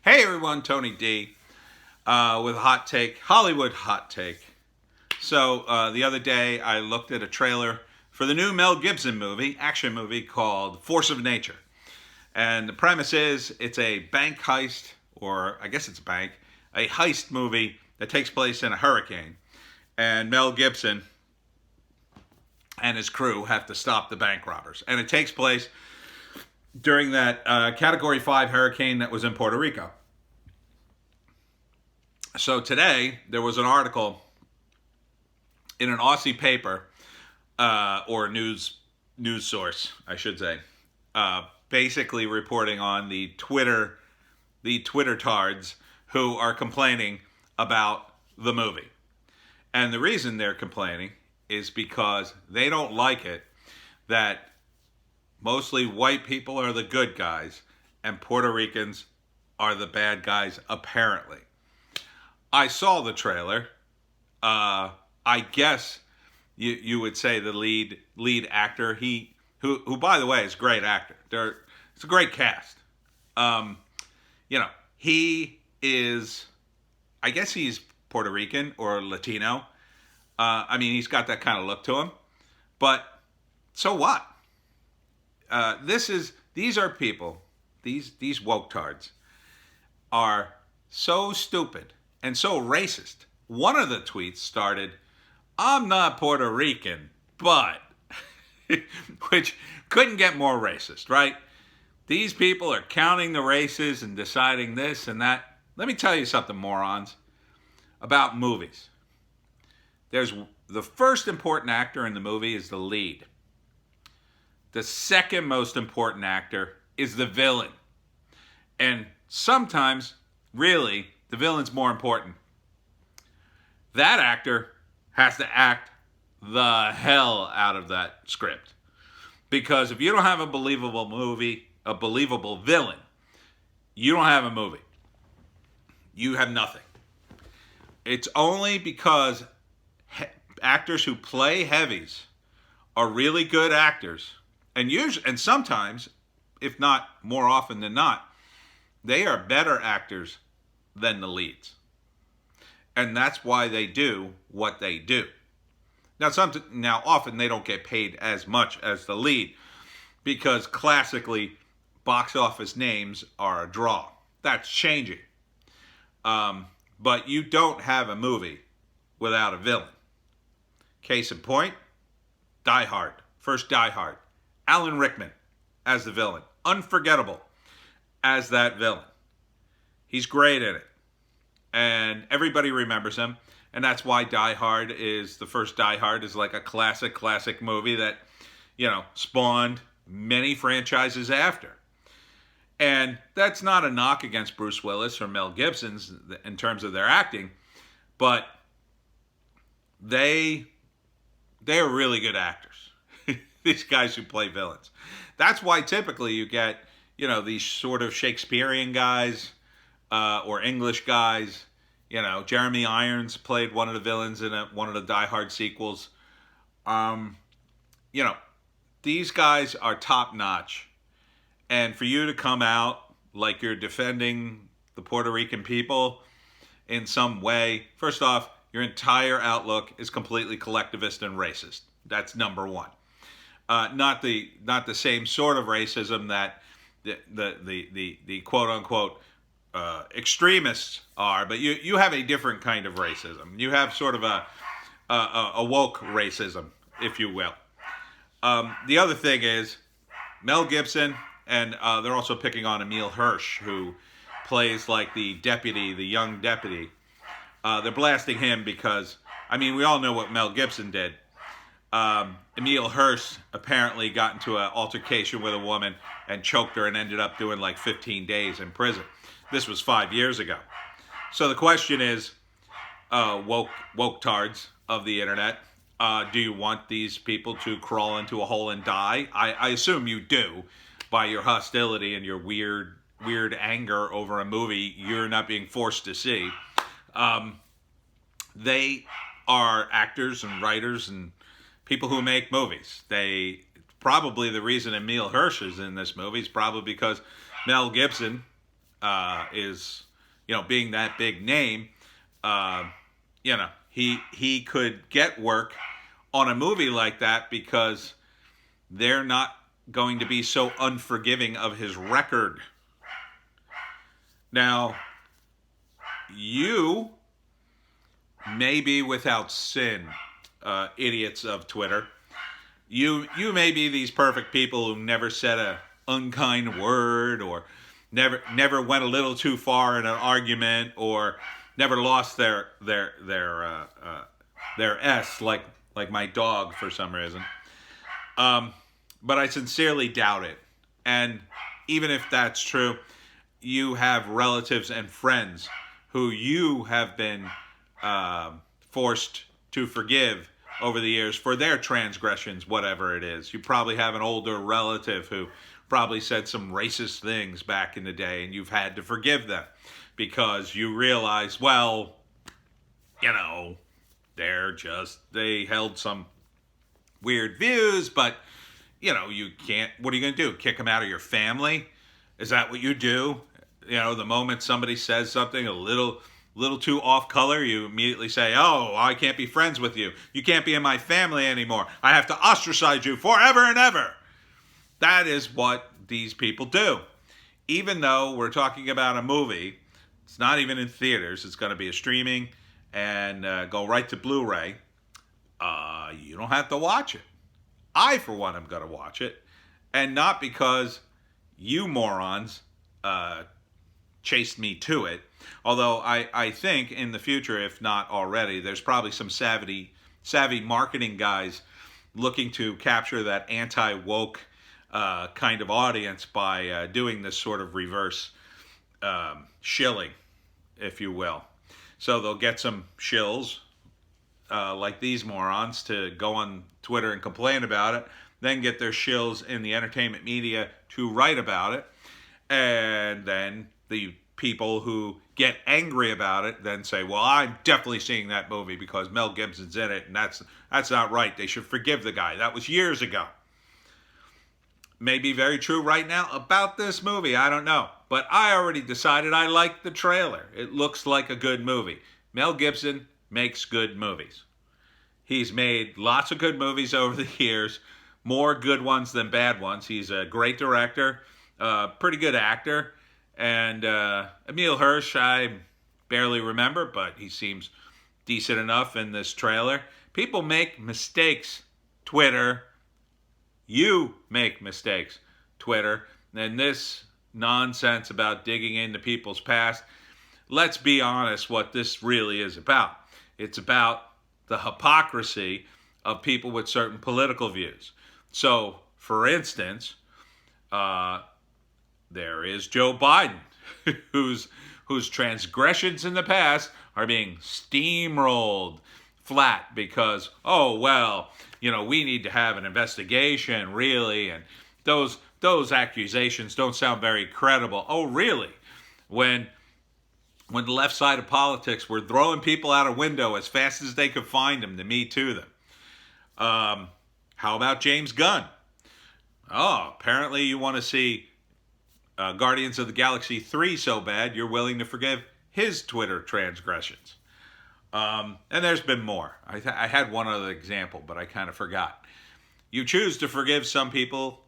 Hey everyone, Tony D with a hot take, Hollywood hot take. So the other day I looked at a trailer for the new Mel Gibson movie, action movie called Force of Nature. And the premise is it's a bank heist, or I guess it's a heist movie that takes place in a hurricane. And Mel Gibson and his crew have to stop the bank robbers. And it takes place during that Category 5 hurricane that was in Puerto Rico. So today, there was an article in an Aussie paper, or news source, I should say, basically reporting on the Twitter tards who are complaining about the movie. And the reason they're complaining is because they don't like it that mostly white people are the good guys and Puerto Ricans are the bad guys, apparently. I saw the trailer. I guess you would say the lead actor, who by the way is a great actor. It's a great cast. He is, I guess he's Puerto Rican or Latino. He's got that kind of look to him. But so what? These are people, these woke tards are so stupid and so racist. One of the tweets started, "I'm not Puerto Rican, but," which couldn't get more racist, right? These people are counting the races and deciding this and that. Let me tell you something, morons, about movies. There's the first important actor in the movie is the lead. The second most important actor is the villain. And sometimes, really, the villain's more important. That actor has to act the hell out of that script. Because if you don't have a believable movie, a believable villain, you don't have a movie. You have nothing. It's only because actors who play heavies are really good actors, and sometimes, if not more often than not, they are better actors than the leads. And that's why they do what they do. Now often they don't get paid as much as the lead because classically box office names are a draw. That's changing. But you don't have a movie without a villain. Case in point, Die Hard. First Die Hard. Alan Rickman as the villain. Unforgettable as that villain. He's great in it. And everybody remembers him. And that's why the first Die Hard is like a classic movie that, spawned many franchises after. And that's not a knock against Bruce Willis or Mel Gibson's in terms of their acting, but they're really good actors. These guys who play villains. That's why typically you get, these sort of Shakespearean guys or English guys. Jeremy Irons played one of the villains in one of the Die Hard sequels. These guys are top notch. And for you to come out like you're defending the Puerto Rican people in some way, first off, your entire outlook is completely collectivist and racist. That's number one. Not the same sort of racism that the quote unquote extremists are, but you have a different kind of racism. You have sort of a woke racism, if you will. The other thing is Mel Gibson, and they're also picking on Emile Hirsch, who plays like the young deputy. They're blasting him because, we all know what Mel Gibson did. Emile Hirsch apparently got into an altercation with a woman and choked her and ended up doing like 15 days in prison. This was 5 years ago. So the question is, woke tards of the internet, do you want these people to crawl into a hole and die? I assume you do, by your hostility and your weird anger over a movie you're not being forced to see. They are actors and writers and people who make movies. Probably the reason Emile Hirsch is in this movie is probably because Mel Gibson is, being that big name, he could get work on a movie like that because they're not going to be so unforgiving of his record. Now, you may be without sin, idiots of Twitter. You may be these perfect people who never said a unkind word, or never went a little too far in an argument, or never lost their S like my dog for some reason. But I sincerely doubt it. And even if that's true, you have relatives and friends who you have been forced to forgive over the years for their transgressions, whatever it is. You probably have an older relative who probably said some racist things back in the day, and you've had to forgive them because you realize, well, they held some weird views, but, you can't, what are you going to do? Kick them out of your family? Is that what you do? The moment somebody says something a little too off color, you immediately say, oh, I can't be friends with you. You can't be in my family anymore. I have to ostracize you forever and ever. That is what these people do. Even though we're talking about a movie, it's not even in theaters. It's going to be a streaming and go right to Blu-ray. You don't have to watch it. I, for one, am going to watch it. And not because you morons chased me to it. Although I think in the future, if not already, there's probably some savvy marketing guys looking to capture that anti-woke kind of audience by doing this sort of reverse shilling, if you will. So they'll get some shills like these morons to go on Twitter and complain about it, then get their shills in the entertainment media to write about it, and then the people who get angry about it then say, well, I'm definitely seeing that movie because Mel Gibson's in it, and that's not right. They should forgive the guy. That was years ago. May be very true right now about this movie. I don't know. But I already decided I like the trailer. It looks like a good movie. Mel Gibson makes good movies. He's made lots of good movies over the years, more good ones than bad ones. He's a great director, pretty good actor. And Emile Hirsch, I barely remember, but he seems decent enough in this trailer. People make mistakes, Twitter. You make mistakes, Twitter. And this nonsense about digging into people's past, let's be honest what this really is about. It's about the hypocrisy of people with certain political views. So, for instance, there is Joe Biden, whose transgressions in the past are being steamrolled flat because, we need to have an investigation, really, and those accusations don't sound very credible. Oh, really? When the left side of politics were throwing people out a window as fast as they could find them to Me Too them. How about James Gunn? Oh, apparently you want to see Guardians of the Galaxy 3 so bad, you're willing to forgive his Twitter transgressions. And there's been more. I had one other example, but I kind of forgot. You choose to forgive some people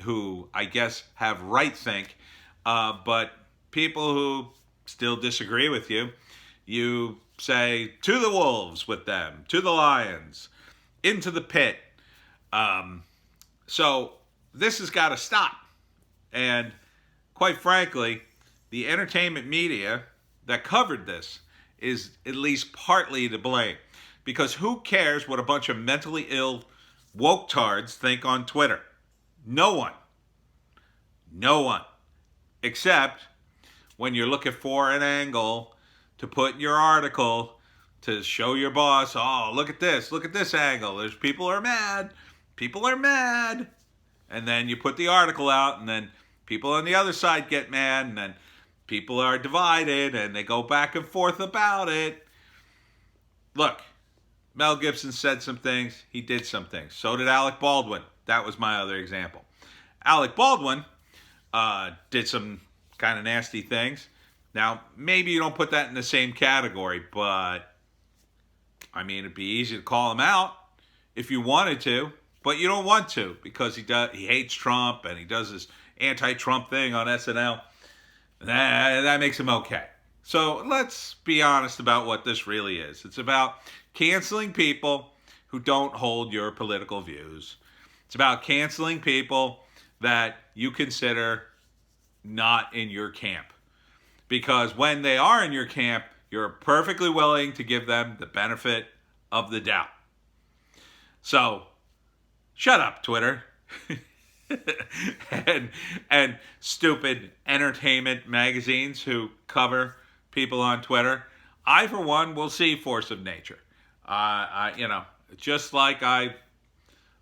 who, I guess, have right think, but people who still disagree with you, you say, to the wolves with them, to the lions, into the pit. So this has got to stop. And quite frankly, the entertainment media that covered this is at least partly to blame. Because who cares what a bunch of mentally ill woke-tards think on Twitter? No one. No one. Except when you're looking for an angle to put in your article to show your boss, oh, look at this angle. There's people are mad. People are mad. And then you put the article out, and then people on the other side get mad, and then people are divided, and they go back and forth about it. Look, Mel Gibson said some things. He did some things. So did Alec Baldwin. That was my other example. Alec Baldwin did some kind of nasty things. Now, maybe you don't put that in the same category, but I mean, it'd be easy to call him out if you wanted to, but you don't want to because he hates Trump and he does this anti-Trump thing on SNL. That makes him okay. So let's be honest about what this really is. It's about canceling people who don't hold your political views. It's about canceling people that you consider not in your camp. Because when they are in your camp, you're perfectly willing to give them the benefit of the doubt. So, shut up, Twitter. and stupid entertainment magazines who cover people on Twitter. I, for one, will see Force of Nature. Just like I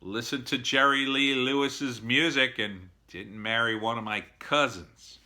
listened to Jerry Lee Lewis's music and didn't marry one of my cousins.